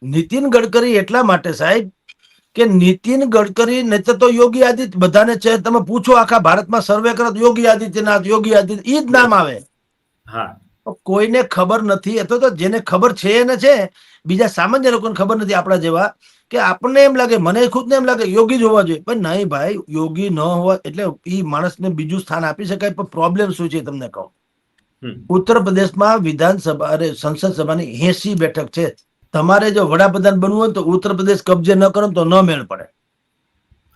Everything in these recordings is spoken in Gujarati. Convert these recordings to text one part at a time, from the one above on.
નીતિન ગડકરી એટલા માટે સાહેબ કે નીતિન ગડકરી નહીં તો યોગી આદિત્ય બધાને છે, તમે પૂછો આખા ભારતમાં સર્વે કરો તો યોગી આદિત્યનાથ ઈ જ નામ આવે. હા, કોઈને ખબર નથી, અથવા તો જેને ખબર છે એને છે, બીજા સામાન્ય લોકોને ખબર નથી આપણા જેવા, કે આપણને એમ લાગે, મને ખુદને એમ લાગે યોગી જ હોવા જોઈએ, પણ નહીં ભાઈ, યોગી ન હોવા એટલે એ માણસને બીજું સ્થાન આપી શકાય, પણ પ્રોબ્લેમ શું છે તમને કહું. ઉત્તર પ્રદેશમાં વિધાનસભા અરે સંસદ સભાની 80 બેઠક છે. તમારે જો વડાપ્રધાન બનવું હોય તો ઉત્તર પ્રદેશ કબજે ન કરો તો ન મેળ પડે.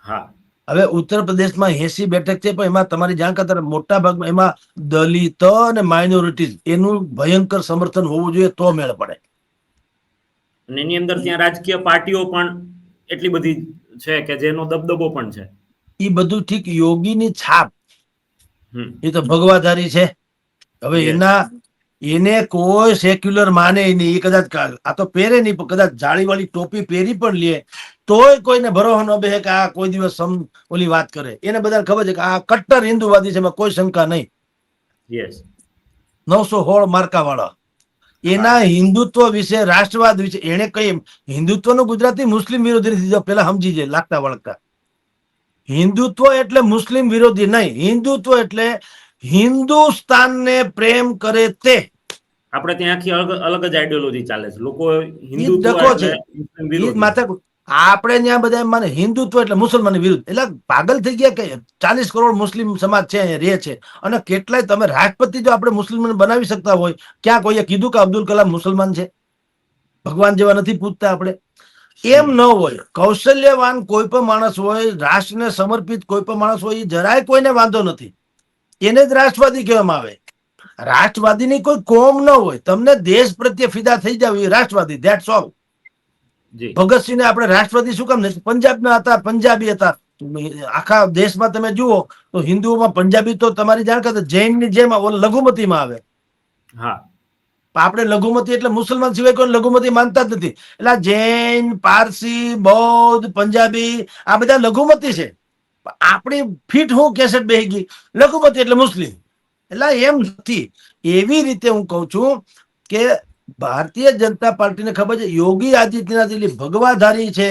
હા, હવે ઉત્તર પ્રદેશમાં 80 બેઠક છે, પણ એમાં તમારી જાણકારી મોટા ભાગમાં એમાં દલિત અને માઇનોરિટીઝ એનું ભયંકર સમર્થન હોવું જોઈએ તો મેળ પડે. અને એની અંદર ત્યાં રાજકીય પાર્ટીઓ પણ એટલી બધી છે કે જેનો દબદબો પણ છે. એ બધું ઠીક, યોગીની છાપ હમ. એ તો ભગવાધારી છે. હવે યસ. એને કોઈ સેક્યુલર માને નહીં. એ કદાચ આ તો પહેરે નહીં, પણ કદાચ જાળી વાળી ટોપી પહેરી પણ લે તોય કોઈને ભરોસો ન બેસે કે આ કોઈ દિવસ ઓલી વાત કરે. એને બધાને ખબર છે કે આ કટ્ટર હિન્દુવાદી છે, એમાં કોઈ શંકા નહીં. યસ. 916 માર્કા વાળા એના હિન્દુત્વ વિશે, રાષ્ટ્રવાદ વિશે એને કઈ હિન્દુત્વનું ગુજરાતી મુસ્લિમ વિરોધી નથી. પેલા સમજી જાય લાગતા વળગતા. હિન્દુત્વ એટલે મુસ્લિમ વિરોધી નહીં, હિન્દુત્વ એટલે હિન્દુસ્તાનને પ્રેમ કરે તે. આપણે ત્યાં આખી અલગ જ આઈડિયોલોજી ચાલે છે. લોકો ઈ હિન્દુત્વ ડખો એટલે છે. મુસ્લિમ ઈ વિરોધી. માથે આપણે ત્યાં બધા એમ માને હિન્દુત્વ એટલે મુસલમાન વિરુદ્ધ. એટલે પાગલ થઈ ગયા કે 40 કરોડ મુસ્લિમ સમાજ છે, અહીંયા રહે છે, અને કેટલાય તમે રાષ્ટ્રપતિ જો આપણે મુસ્લિમને બનાવી શકતા હોય, ક્યાં કોઈએ કીધું કે અબ્દુલ કલામ મુસલમાન છે? ભગવાન જેવા નથી પૂછતા આપણે. એમ ન હોય. કૌશલ્યવાન કોઈ પણ માણસ હોય, રાષ્ટ્રને સમર્પિત કોઈ પણ માણસ હોય, એ જરાય કોઈને વાંધો નથી. એને જ રાષ્ટ્રવાદી કહેવામાં આવે. રાષ્ટ્રવાદીની કોઈ કોમ ન હોય, તમને દેશ પ્રત્યે ફિદા થઈ જાવ એ રાષ્ટ્રવાદી, ધેટ્સ ઓલ. ભગતસિંહને આપણે રાષ્ટ્રવાદી શું કામ નથી? પંજાબના હતા, પંજાબી હતા. આખા દેશમાં તમે જુઓ તો હિન્દુઓમાં પંજાબી તો તમારી જાણકારી જૈનની જેમ લઘુમતીમાં આવે. હા, આપણે લઘુમતી એટલે મુસલમાન સિવાય કોઈ લઘુમતી માનતા જ નથી. એટલે જૈન, પારસી, બૌદ્ધ, પંજાબી આ બધા લઘુમતી છે. આપણી ફીટ હું કેસેટ બેહી ગઈ લઘુમતી એટલે મુસ્લિમ. એટલે એમ નથી. એવી રીતે હું કઉ છું કે ભારતીય જનતા પાર્ટીને ખબર છે યોગી આદિત્યનાથ એટલી ભગવાધારી છે,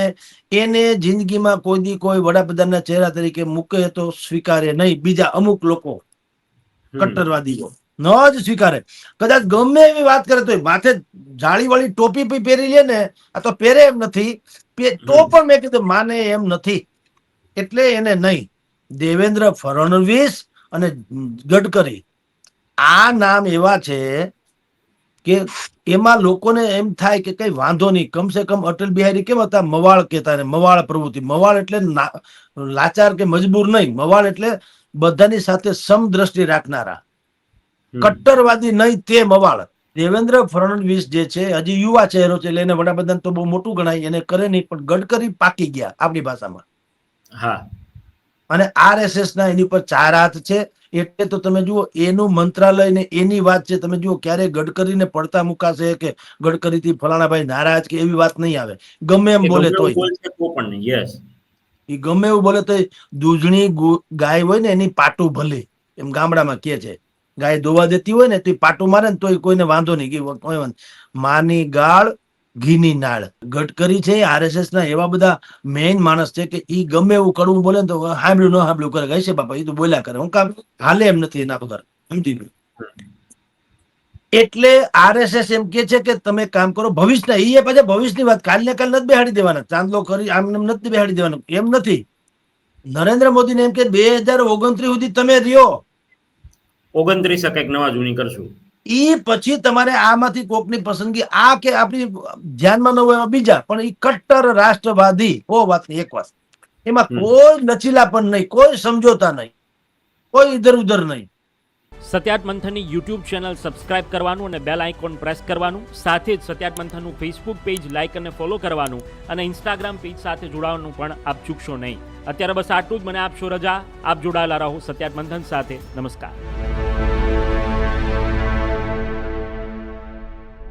એને જિંદગીમાં કોઈ દી કોઈ વડાપ્રધાનના ચહેરા તરીકે મૂકે તો સ્વીકારે નહીં. બીજા અમુક લોકો કટ્ટરવાદીઓ ન જ સ્વીકારે. કદાચ ગમે એવી વાત કરે તો માથે જાળી વાળી ટોપી પહેરી લે ને, આ તો પહેરે એમ નથી, તો પણ મેં કીધું માને એમ નથી. એટલે એને નહીં. દેવેન્દ્ર ફડણવીસ અને ગડકરી આ નામ એવા છે કે એમાં લોકોને એમ થાય કે કઈ વાંધો નહીં. કમસે કમ અટલ બિહારી કેમ હતા? મવાળ કહેતા ને, મવાળ પ્રવૃત્તિ. મવાળ એટલે લાચાર કે મજબૂર નહીં. મવાળ એટલે બધાની સાથે સમદ્રષ્ટિ રાખનારા, કટ્ટરવાદી નહીં તે મવાળ. દેવેન્દ્ર ફડણવીસ જે છે હજી યુવા ચહેરો છે, એટલે એને વડાપ્રધાન તો બહુ મોટું ગણાય, એને કરે નહીં. પણ ગડકરી પાકી ગયા આપણી ભાષામાં. હા, અને RSS ના એની પર 4 હાથ છે. એટલે તો તમે જુઓ એનું મંત્રાલય ને એની વાત છે. તમે જુઓ ક્યારે ગડકરીને પડતા મુકાશે કે ગડકરીથી ફલાણાભાઈ નારાજ કે એવી વાત નહીં આવે. ગમે એમ બોલે તોય એ ગમે એવું બોલે તો દૂધણી ગાય હોય ને એની પાટું ભલે, એમ ગામડામાં કે છે. ગાય દોવા દેતી હોય ને તો પાટું મારે ને તો કોઈને વાંધો નહીં. માની ગાળ ઘીની નાળ. ગડકરી છે RSS ના એવા બધા મેઇન માણસ છે કે ઈ ગમે એવું કડવું બોલે ને તો સાંભળ્યું ન સાંભળ્યું કરે. ગઈ છે બાપા, એ તો બોલ્યા કરે. હું કામ હાલે એમ નથી એના વગર. સમજી ગયું? એટલે RSS એમ કે છે કે તમે કામ કરો ભવિષ્યના. એ પાછા ભવિષ્યની વાત કાલને કાલ નથી બેહાડી દેવાના. ચાંદલો કરી આમ નથી બેહાડી દેવાનો. એમ નથી. નરેન્દ્ર મોદીને એમ કે 2029 સુધી તમે રહ્યો, 29 કંઈક નવા જૂની કરશું. ઈ પછી તમારે આમાંથી કોકની પસંદગી આ કે આપણી ધ્યાનમાં ન હોય બીજા, પણ ઈ કટ્ટર રાષ્ટ્રવાદી. વાતની એક વાત, એમાં કોઈ લચીલાપન નહીં, કોઈ સમજોતા નહીં, કોઈ ઇધર ઉધર નહીં. સત્યાત મંથનની યુટ્યુબ ચેનલ સબસ્ક્રાઇબ કરવાનું અને બેલ આઇકોન પ્રેસ કરવાનું, સાથે જ સત્યાત મંથનનું ફેસબુક પેજ લાઇક અને ફોલો કરવાનું અને ઇન્સ્ટાગ્રામ પેજ સાથે જોડાવાનું પણ આપ ચૂકશો નહીં. અત્યારે બસ આટલું જ. મને આપશો રજા. આપ જોડાયેલા રહો સત્યાત મંથન સાથે. નમસ્કાર.